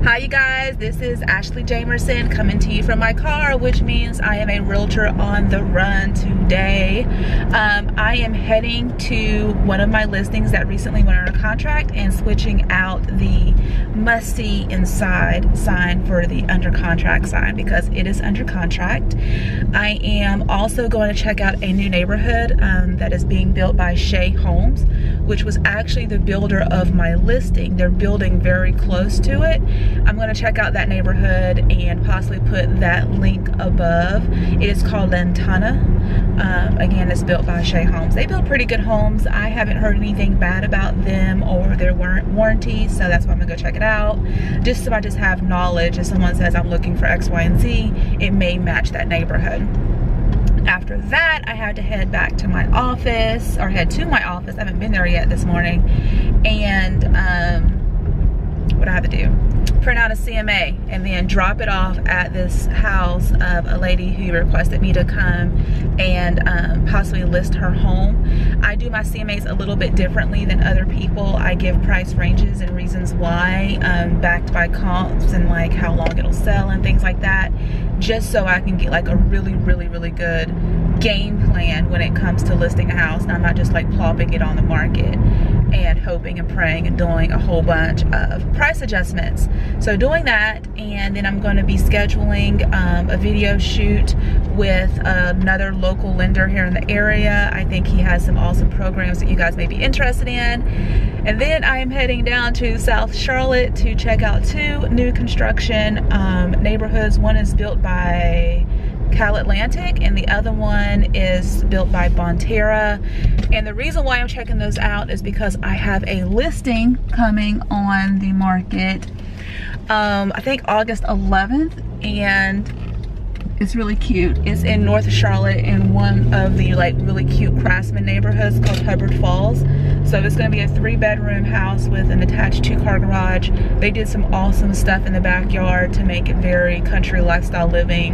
Hi you guys, this is Ashley Jamerson coming to you from my car, which means I am a realtor on the run today. I am heading to one of my listings that recently went under contract and switching out the must see inside sign for the under contract sign because it is under contract. I am also going to check out a new neighborhood that is being built by SHEA Homes, which was actually the builder of my listing. They're building very close to it. I'm going to check out that neighborhood and possibly put that link above. It is called LANTANA. Again, it's built by SHEA Homes. They build pretty good homes. I haven't heard anything bad about them or their warranty, so that's why I'm going to go check it out. Just so I just have knowledge. If someone says I'm looking for X, Y, and Z, it may match that neighborhood. After that, I had to head back to my office, or head to my office. I haven't been there yet this morning. And what do I have to do? Print out a CMA and then drop it off at this house of a lady who requested me to come and possibly list her home. I do my CMAs a little bit differently than other people. I give price ranges and reasons why, backed by comps and like how long it'll sell and things like that, just so I can get like a really good game plan when it comes to listing a house, and I'm not just like plopping it on the market and hoping and praying and doing a whole bunch of price adjustments. So doing that, and then I'm going to be scheduling a video shoot with another local lender here in the area. I think he has some awesome programs that you guys may be interested in. And then I am heading down to South Charlotte to check out two new construction neighborhoods. One is built by Cal Atlantic and the other one is built by Bonterra. And the reason why I'm checking those out is because I have a listing coming on the market I think August 11th, and it's really cute. It's in North Charlotte in one of the like really cute craftsman neighborhoods called Hubbard Falls. So it's going to be a 3-bedroom house with an attached 2-car garage. They did some awesome stuff in the backyard to make it very country lifestyle living,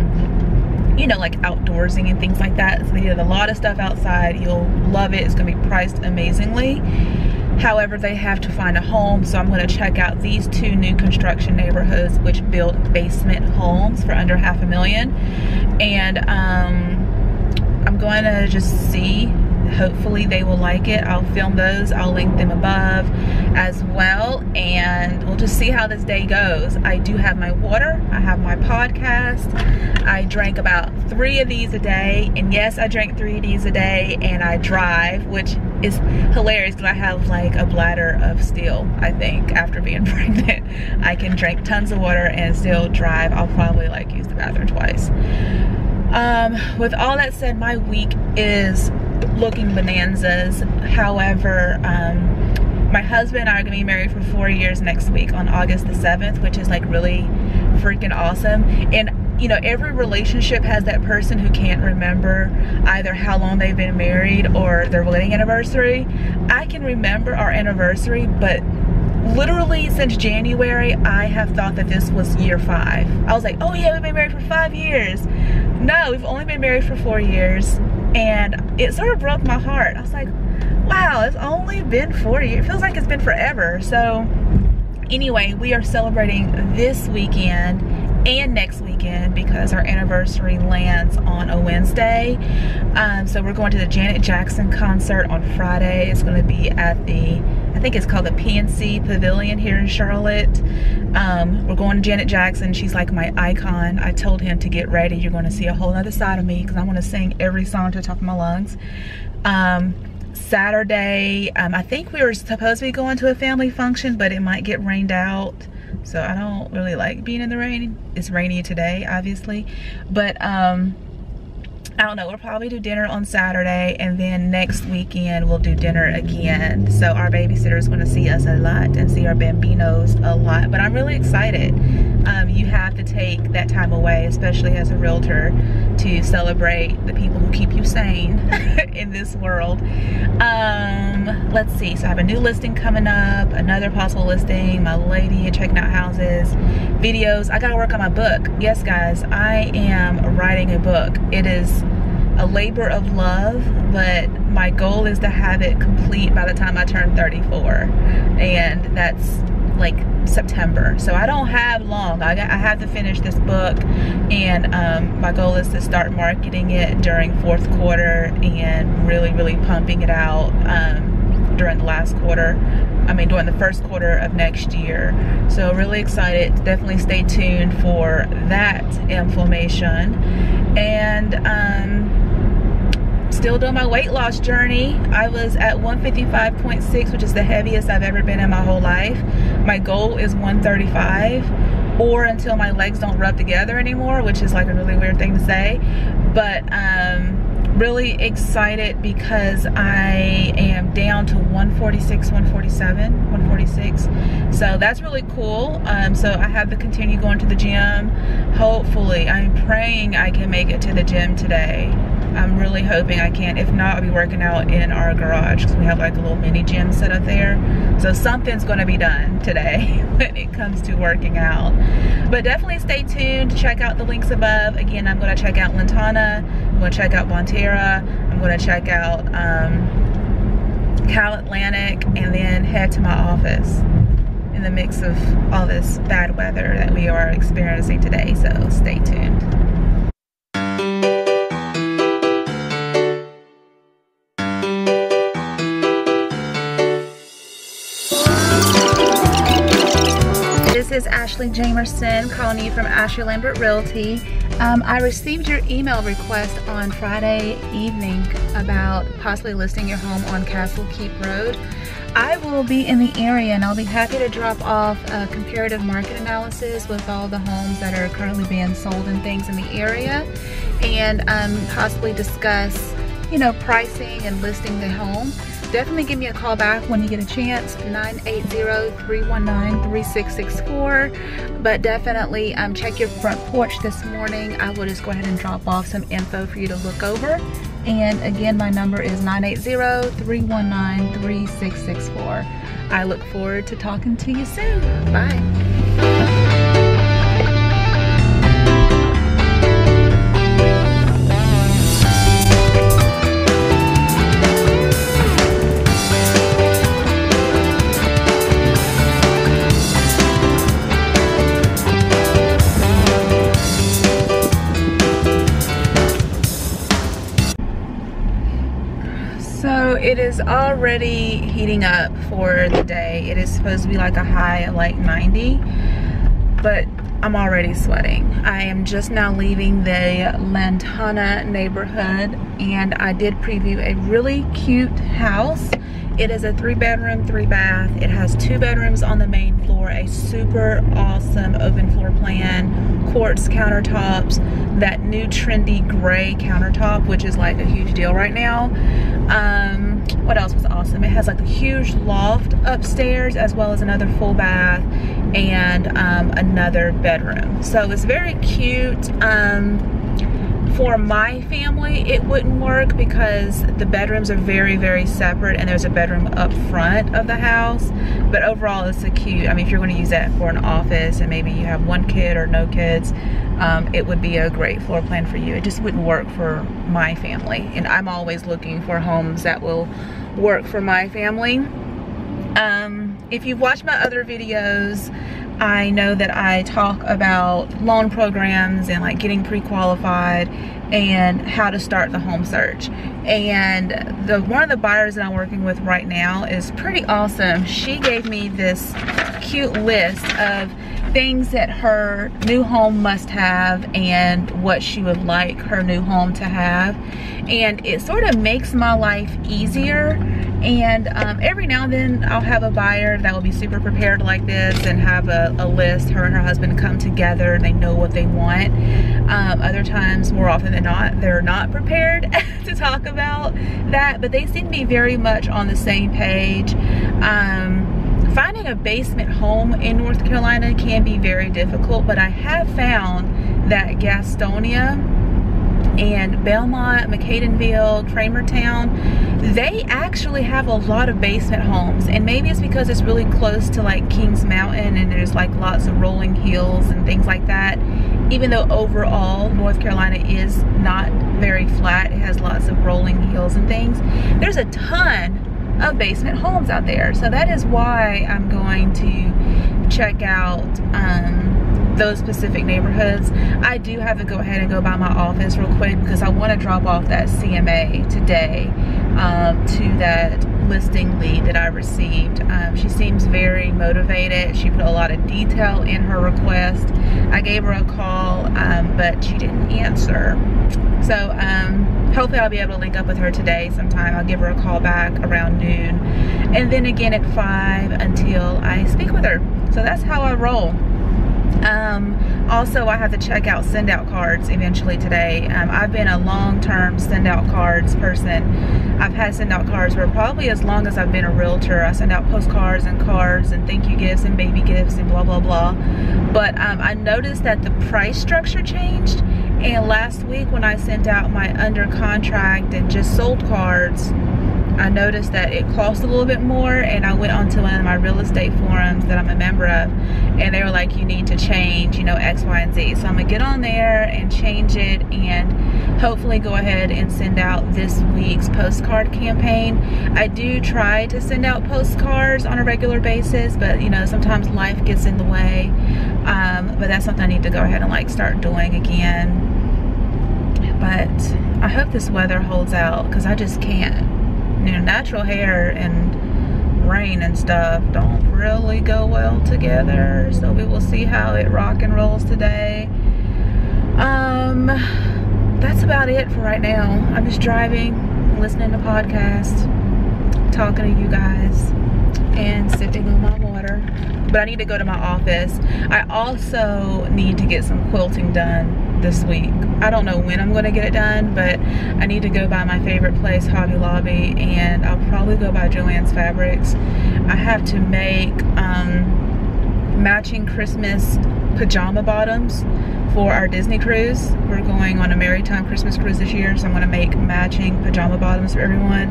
you know, like outdoorsing and things like that. So they did a lot of stuff outside. You'll love it. It's going to be priced amazingly. However, they have to find a home, so I'm going to check out these two new construction neighborhoods which build basement homes for under $500,000. And I'm going to just see. Hopefully they will like it. I'll film those. I'll link them above as well, and we'll just see how this day goes. I do have my water. I have my podcast. I drank about 3 of these a day, and yes, I drank 3 of these a day, and I drive, which is hilarious because I have like a bladder of steel. I think after being pregnant, I can drink tons of water and still drive. I'll probably like use the bathroom twice. With all that said, my week is looking bonanzas. However, my husband and I are gonna be married for 4 years next week on August the 7th, which is like really freaking awesome. And you know, every relationship has that person who can't remember either how long they've been married or their wedding anniversary. I can remember our anniversary, but literally since January, I have thought that this was year 5. I was like, oh yeah, we've been married for 5 years. No, we've only been married for 4 years. And it sort of broke my heart. I was like, wow, it's only been 4 years. It feels like it's been forever. So anyway, we are celebrating this weekend and next weekend because our anniversary lands on a Wednesday. So we're going to the Janet Jackson concert on Friday. It's going to be at the, I think it's called the PNC Pavilion here in Charlotte. We're going to Janet Jackson. She's like my icon. I told him to get ready. You're going to see a whole other side of me because I'm going to sing every song to the top of my lungs. Saturday, I think we were supposed to be going to a family function, but it might get rained out. So I don't really like being in the rain. It's rainy today, obviously. But I don't know, we'll probably do dinner on Saturday, and then next weekend we'll do dinner again. So our babysitter is going to see us a lot and see our bambinos a lot. But I'm really excited. You have to take that time away, especially as a realtor, to celebrate the people who keep you sane in this world. Let's see, so I have a new listing coming up, another possible listing, my lady checking out houses, videos. I gotta work on my book. Yes guys, I am writing a book. It is a labor of love, but my goal is to have it complete by the time I turn 34. And that's like September. So I don't have long. I have to finish this book, and my goal is to start marketing it during 4th quarter and really pumping it out during the last quarter. I mean, during the 1st quarter of next year. So really excited. Definitely stay tuned for that information. And still doing my weight loss journey. I was at 155.6, which is the heaviest I've ever been in my whole life. My goal is 135, or until my legs don't rub together anymore, which is like a really weird thing to say. But really excited because I am down to 146, 147, 146. So that's really cool. So I have to continue going to the gym. Hopefully, I'm praying I can make it to the gym today. I'm really hoping I can. If not, I'll be working out in our garage because we have like a little mini gym set up there. So something's going to be done today when it comes to working out. But definitely stay tuned to check out the links above. Again, I'm going to check out LANTANA. I'm going to check out Bonterra. I'm going to check out Cal Atlantic, and then head to my office in the mix of all this bad weather that we are experiencing today. So stay tuned. This is Ashley Jamerson calling you from Ashley Lambert Realty. I received your email request on Friday evening about possibly listing your home on Castle Keep Road. I will be in the area, and I'll be happy to drop off a comparative market analysis with all the homes that are currently being sold and things in the area, and possibly discuss, you know, pricing and listing the home. Definitely give me a call back when you get a chance, 980-319-3664. But definitely check your front porch this morning. I will just go ahead and drop off some info for you to look over. And again, my number is 980-319-3664. I look forward to talking to you soon. Bye. So it is already heating up for the day. It is supposed to be like a high of like 90, but I'm already sweating. I am just now leaving the Lantana neighborhood, and I did preview a really cute house. It is a 3-bedroom, 3-bath. It has 2 bedrooms on the main floor, a super awesome open floor plan, quartz countertops, that new trendy gray countertop, which is like a huge deal right now. What else was awesome? It has like a huge loft upstairs, as well as another full bath and another bedroom. So it's very cute. For my family, it wouldn't work because the bedrooms are very separate, and there's a bedroom up front of the house. But overall, it's a cute, I mean, if you're going to use that for an office and maybe you have 1 kid or no kids, it would be a great floor plan for you. It just wouldn't work for my family, and I'm always looking for homes that will work for my family. If you've watched my other videos, I know that I talk about loan programs and like getting pre-qualified and how to start the home search. And one of the buyers that I'm working with right now is pretty awesome. She gave me this cute list of things that her new home must have and what she would like her new home to have. And it sort of makes my life easier. And every now and then I'll have a buyer that will be super prepared like this and have a list. Her and her husband come together and they know what they want. Other times, more often than not, they're not prepared to talk about that, but they seem to be very much on the same page. Finding a basement home in North Carolina can be very difficult, but I have found that Gastonia and Belmont, MCADENVILLE, Cramertown, they actually have a lot of basement homes. And maybe it's because it's really close to like Kings Mountain and there's like lots of rolling hills and things like that. Even though overall North Carolina is not very flat, it has lots of rolling hills and things. There's a ton of basement homes out there. So that is why I'm going to check out those specific neighborhoods. I do have to go ahead and go by my office real quick because I want to drop off that CMA today to that listing lead that I received. She seems very motivated. She put a lot of detail in her request. I gave her a call, but she didn't answer. So hopefully I'll be able to link up with her today sometime. I'll give her a call back around noon, and then again at 5 until I speak with her. So that's how I roll. Also, I have to check out send out cards eventually today. I've been a long-term send out cards person. I've had send out cards for probably as long as I've been a realtor. I send out postcards and cards and thank you gifts and baby gifts and blah blah blah. But I noticed that the price structure changed, and last week when I sent out my under contract and just sold cards, I noticed that it cost a little bit more, and I went onto one of my real estate forums that I'm a member of, and they were like, you need to change, you know, X, Y, and Z. So I'm gonna get on there and change it, and hopefully go ahead and send out this week's postcard campaign. I do try to send out postcards on a regular basis, but you know, sometimes life gets in the way. But that's something I need to go ahead and like start doing again. But I hope this weather holds out, because I just can't. You know, natural hair and rain and stuff don't really go well together. So we will see how it rock and rolls today. That's about it for right now. I'm just driving, listening to podcasts, talking to you guys, and sipping on my water. But I need to go to my office. I also need to get some quilting done this week. I don't know when I'm going to get it done, but I need to go by my favorite place, Hobby Lobby, and I'll probably go by Joann's Fabrics. I have to make matching Christmas pajama bottoms for our Disney cruise. We're going on a Maritime Christmas cruise this year, so I'm going to make matching pajama bottoms for everyone.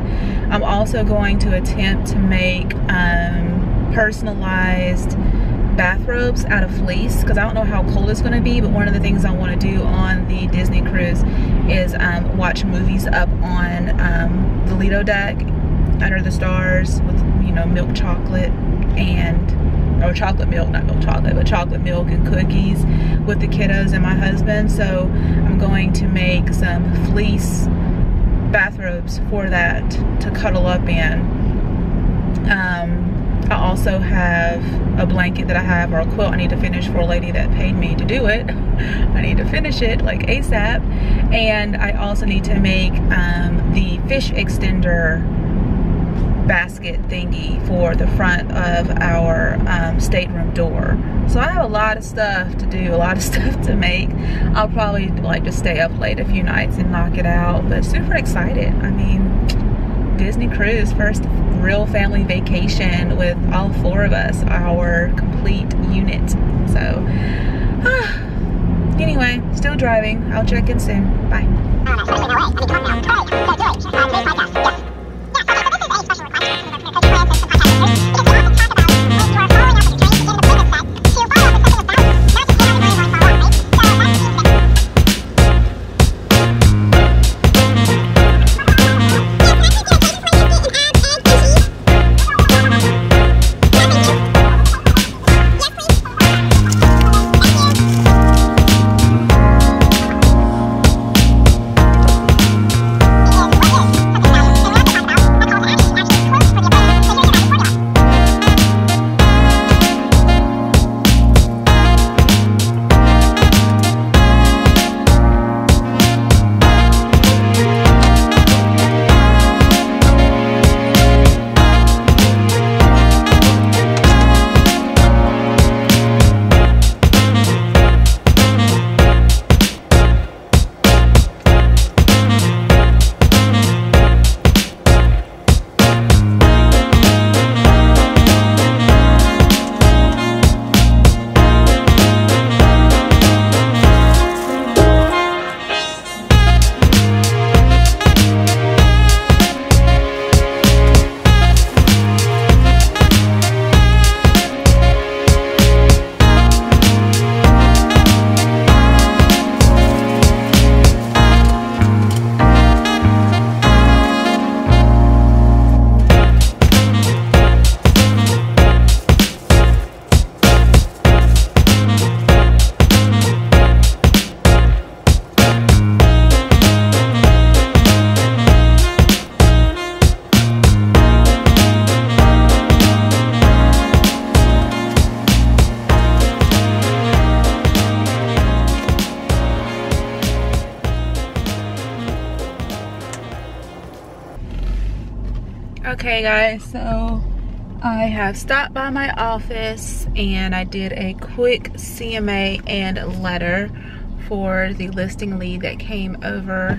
I'm also going to attempt to make personalized bathrobes out of fleece, because I don't know how cold it's going to be, but one of the things I want to do on the Disney cruise is watch movies up on the Lido deck under the stars with, you know, milk chocolate and, or chocolate milk, not milk chocolate, but chocolate milk and cookies with the kiddos and my husband. So I'm going to make some fleece bathrobes for that to cuddle up in. I also have a blanket that I have, or a quilt I need to finish for a lady that paid me to do it. I need to finish it like ASAP. And I also need to make the fish extender basket thingy for the front of our stateroom door. So I have a lot of stuff to do, a lot of stuff to make. I'll probably like just stay up late a few nights and knock it out, but super excited. I mean, Disney cruise, first real family vacation with all 4 of us, our complete unit. So anyway, still driving. I'll check in soon. Bye. Okay guys, so I have stopped by my office and I did a quick CMA and letter for the listing lead that came over,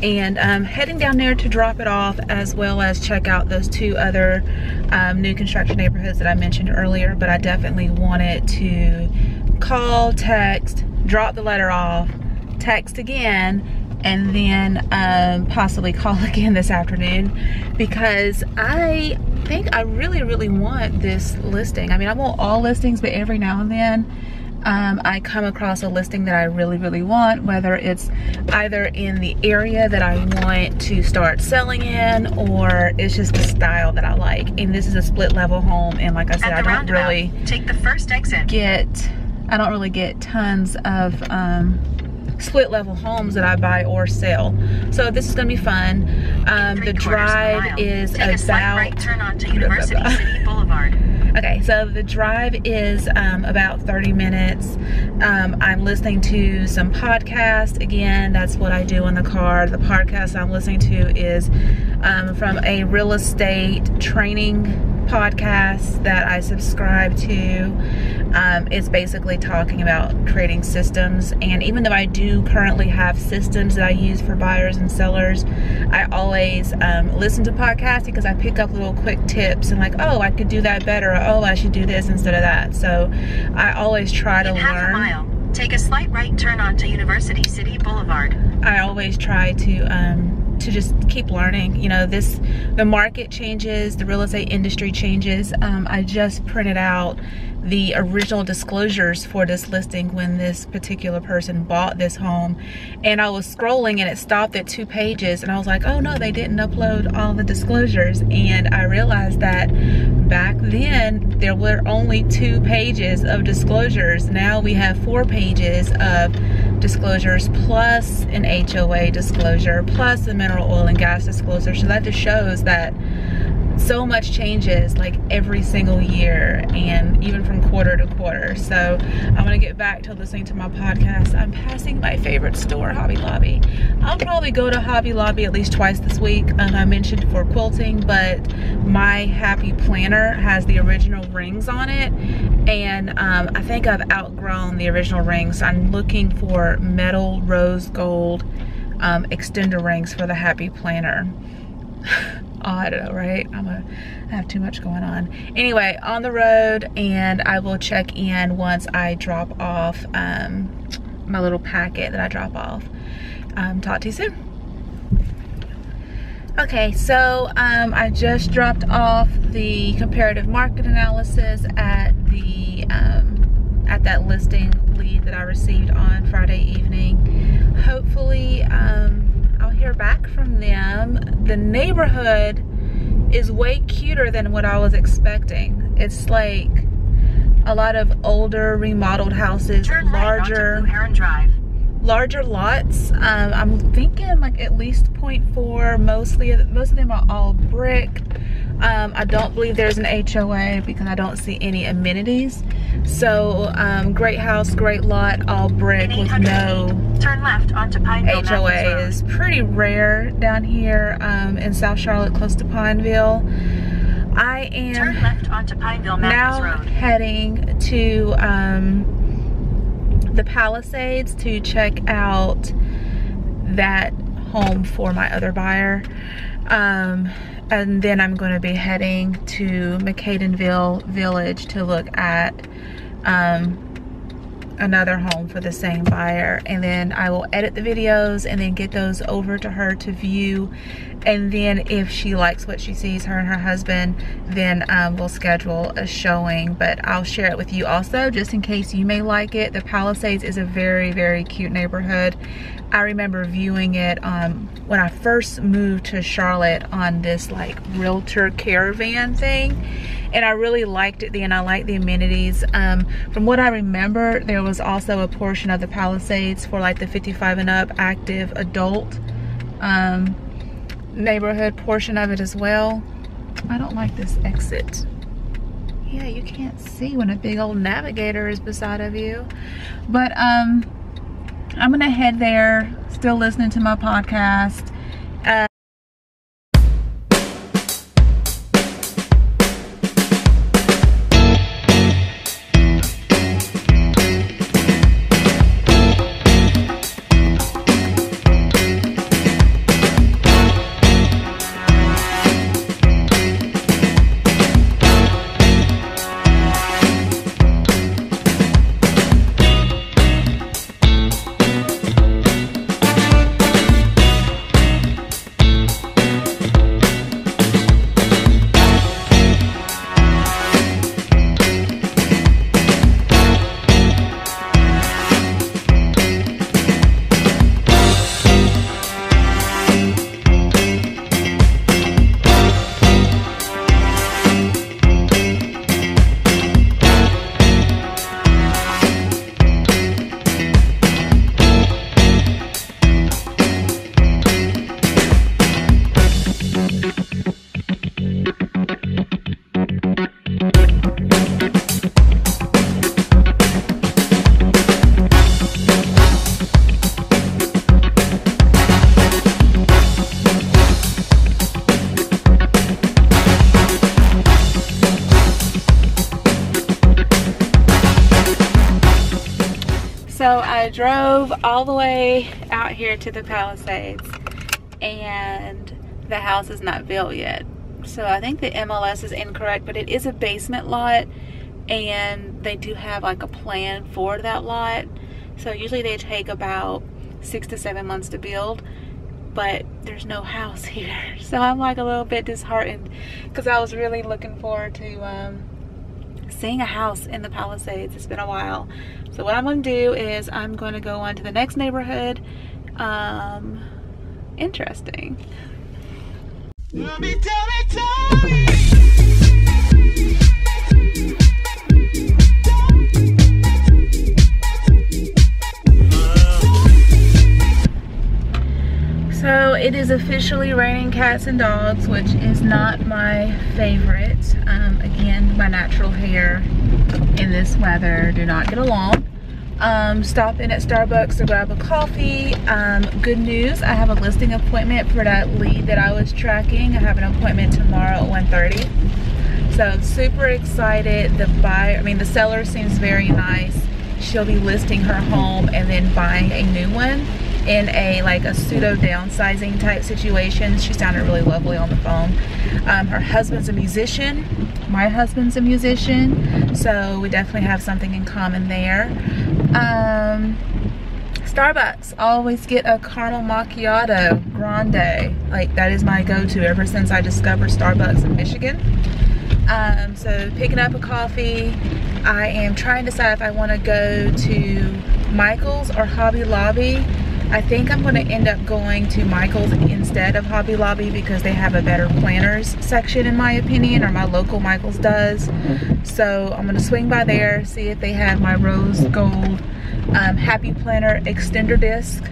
and I'm heading down there to drop it off, as well as check out those 2 other new construction neighborhoods that I mentioned earlier. But I definitely wanted to call, text, drop the letter off, text again, and then possibly call again this afternoon, because I think I really want this listing. I mean, I want all listings, but every now and then I come across a listing that I really want, whether it's either in the area that I want to start selling in, or it's just the style that I like. And this is a split level home, and like I said, I don't really take the first exit. I don't really get tons of split level homes that I buy or sell. So this is gonna be fun. The drive is about right turn onto University City Boulevard. Okay, so the drive is about 30 minutes. I'm listening to some podcasts. Again, that's what I do in the car. The podcast I'm listening to is from a real estate training podcast that I subscribe to. It's basically talking about creating systems, and even though I do currently have systems that I use for buyers and sellers, I always listen to podcasts because I pick up little quick tips and like, oh, I could do that better, or oh, I should do this instead of that. So I always try to learn. Half a mile, take a slight right turn onto University City Boulevard. I always try to just keep learning. You know, the market changes, the real estate industry changes. I just printed out the original disclosures for this listing when this particular person bought this home, and I was scrolling and it stopped at 2 pages, and I was like, oh no, they didn't upload all the disclosures. And I realized that back then there were only 2 pages of disclosures. Now we have 4 pages of disclosures, plus an HOA disclosure, plus a mineral oil and gas disclosure. So that just shows that so much changes like every single year, and even from quarter to quarter. So I'm gonna get back to listening to my podcast. I'm passing my favorite store, Hobby Lobby. I'll probably go to Hobby Lobby at least twice this week. I mentioned for quilting, but my Happy Planner has the original rings on it, and I think I've outgrown the original rings. I'm looking for metal rose gold extender rings for the Happy Planner. I don't know, right? I have too much going on. Anyway, on the road, and I will check in once I drop off my little packet that I drop off. Talk to you soon. Okay, so I just dropped off the comparative market analysis at the at that listing lead that I received on Friday evening. Hopefully I'll hear back from them. The neighborhood is way cuter than what I was expecting. It's like a lot of older remodeled houses, larger lots. I'm thinking like at least 0.4. Most of them are all brick. I don't believe there's an HOA because I don't see any amenities. So great house, great lot, all brick with no turn left onto Pineville. HOA is pretty rare down here in South Charlotte, close to Pineville. I am turn left onto Pineville now Road. Heading to the Palisades to check out that home for my other buyer. And then I'm going to be heading to MCADENVILLE Village to look at another home for the same buyer, and then I will edit the videos and then get those over to her to view. And then if she likes what she sees, her and her husband, then we'll schedule a showing. But I'll share it with you also, just in case you may like it. The Palisades is a very cute neighborhood. I remember viewing it when I first moved to Charlotte on this like Realtor caravan thing, and I really liked it then. I liked the amenities. From what I remember, there was also a portion of the Palisades for like the 55 and up active adult neighborhood portion of it as well. I don't like this exit. Yeah, you can't see when a big old navigator is beside of you. But I'm gonna head there, still listening to my podcast. So I drove all the way out here to the Palisades, and the house is not built yet. So I think the MLS is incorrect, but it is a basement lot, and they do have like a plan for that lot. So usually they take about 6 to 7 months to build, but there's no house here. So I'm like a little bit disheartened because I was really looking forward to seeing a house in the Palisades. It's been a while. So what I'm going to do is I'm going to go on to the next neighborhood. Interesting. Tell me. So it is officially raining cats and dogs, which is not my favorite. Again, my natural hair in this weather do not get along. Stop in at Starbucks to grab a coffee. Good news, I have a listing appointment for that lead that I was tracking. I have an appointment tomorrow at 1:30. So I'm super excited. The seller seems very nice. She'll be listing her home and then buying a new one in a pseudo downsizing type situation. She sounded really lovely on the phone. Her husband's a musician. My husband's a musician. So we definitely have something in common there. Starbucks, always get a caramel macchiato grande. Like, that is my go-to ever since I discovered Starbucks in Michigan. So picking up a coffee. I am trying to decide if I want to go to Michael's or Hobby Lobby. I think I'm going to end up going to Michael's instead of Hobby Lobby because they have a better planners section, in my opinion, or my local Michael's does. So I'm going to swing by there, see if they have my rose gold Happy Planner extender disc.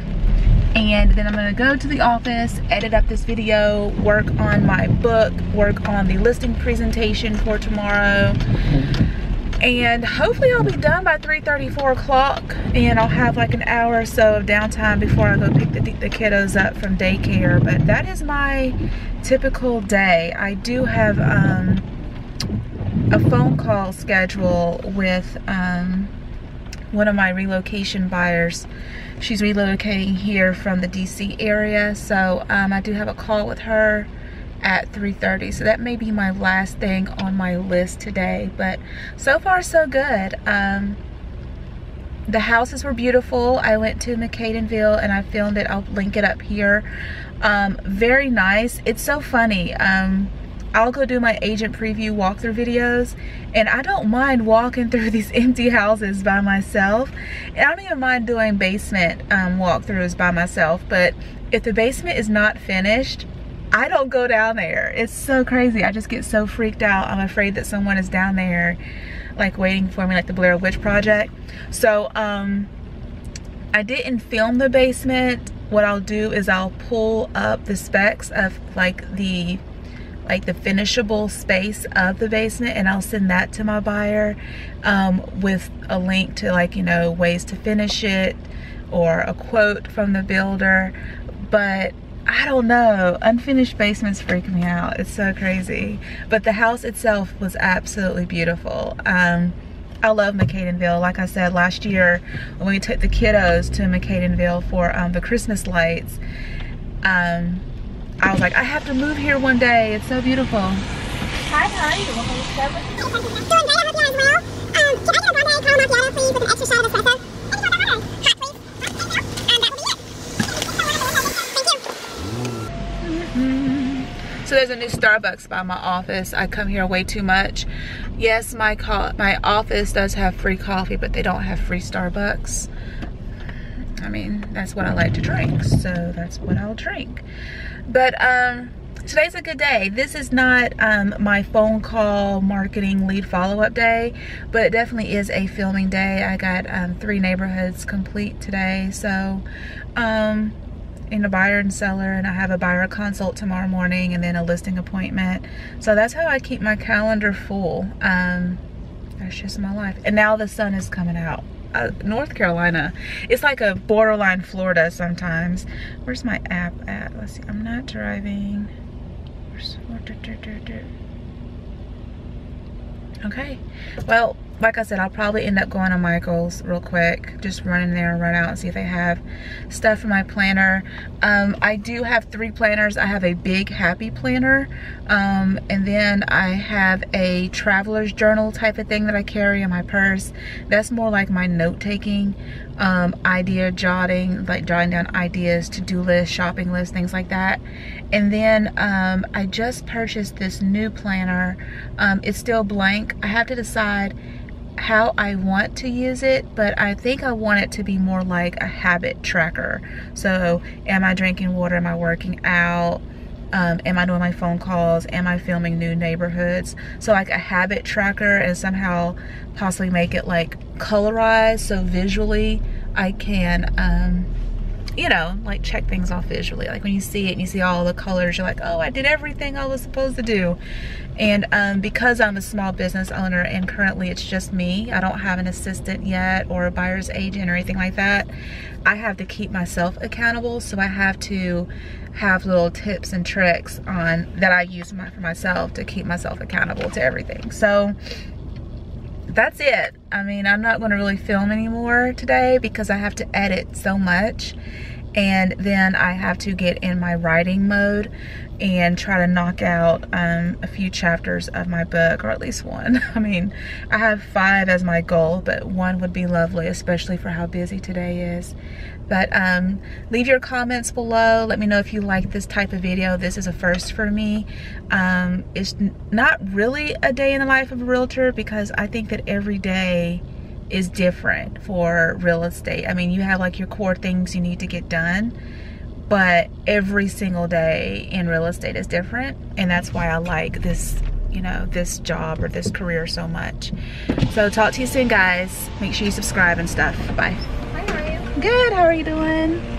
And then I'm going to go to the office, edit up this video, work on my book, work on the listing presentation for tomorrow. And hopefully I'll be done by 3:30, 4 o'clock, and I'll have like an hour or so of downtime before I go pick the kiddos up from daycare. But that is my typical day. I do have a phone call schedule with one of my relocation buyers. She's relocating here from the DC area, so I do have a call with her at 3:30, so that may be my last thing on my list today. But so far so good. The houses were beautiful. I went to MCADENVILLE and I filmed it. I'll link it up here. Very nice. It's so funny. I'll go do my agent preview walkthrough videos, and I don't mind walking through these empty houses by myself. And I don't even mind doing basement walkthroughs by myself, but if the basement is not finished, I don't go down there. It's so crazy. I just get so freaked out. I'm afraid that someone is down there like waiting for me, like the Blair Witch Project. So I didn't film the basement. What I'll do is I'll pull up the specs of the finishable space of the basement, and I'll send that to my buyer with a link to ways to finish it or a quote from the builder. But I don't know, unfinished basements freak me out. It's so crazy. But the house itself was absolutely beautiful. I love MCADENVILLE. Like I said, last year when we took the kiddos to MCADENVILLE for the Christmas lights, I was like, I have to move here one day. It's so beautiful. Hi, how are you? Doing great, I hope you are as well. Can I get a grande caramel macchiato, please, with an extra shot of espresso? Hot, please. That will be it. So there's a new Starbucks by my office. I come here way too much. Yes, my office does have free coffee, but they don't have free Starbucks. I mean, that's what I like to drink, so that's what I'll drink. But today's a good day. This is not my phone call marketing lead follow-up day, but it definitely is a filming day. I got 3 neighborhoods complete today, so in a buyer and seller, and I have a buyer consult tomorrow morning and then a listing appointment. So that's how I keep my calendar full. That's just my life. And now the sun is coming out. North Carolina, it's like a borderline Florida sometimes. Where's my app at? Let's see, I'm not driving. Okay, well, like I said, I'll probably end up going to Michael's real quick, just run in there and run out and see if they have stuff for my planner. I do have 3 planners. I have a big happy planner, and then I have a traveler's journal type of thing that I carry in my purse. That's more like my note-taking, idea jotting, like jotting down ideas, to-do lists, shopping lists, things like that. And then I just purchased this new planner. It's still blank. I have to decide how I want to use it, but I think I want it to be more like a habit tracker. So am I drinking water? Am I working out? Am I doing my phone calls? Am I filming new neighborhoods? So like a habit tracker, and somehow possibly make it like colorized, so visually I can you know, like check things off visually. Like when you see it and you see all the colors, you're like, oh, I did everything I was supposed to do. And because I'm a small business owner and currently it's just me, I don't have an assistant yet or a buyer's agent or anything like that, I have to keep myself accountable. So I have to have little tips and tricks on that I use for myself to keep myself accountable to everything. So that's it. I mean, I'm not going to really film anymore today because I have to edit so much, and then I have to get in my writing mode and try to knock out a few chapters of my book, or at least one. I mean, I have 5 as my goal, but 1 would be lovely, especially for how busy today is. But leave your comments below. Let me know if you like this type of video. This is a first for me. It's not really a day in the life of a realtor, because I think that every day is different for real estate. I mean, you have like your core things you need to get done, but every single day in real estate is different. And that's why I like this, you know, this job or this career so much. So talk to you soon, guys. Make sure you subscribe and stuff. Bye. Hi, how are you? Good, how are you doing?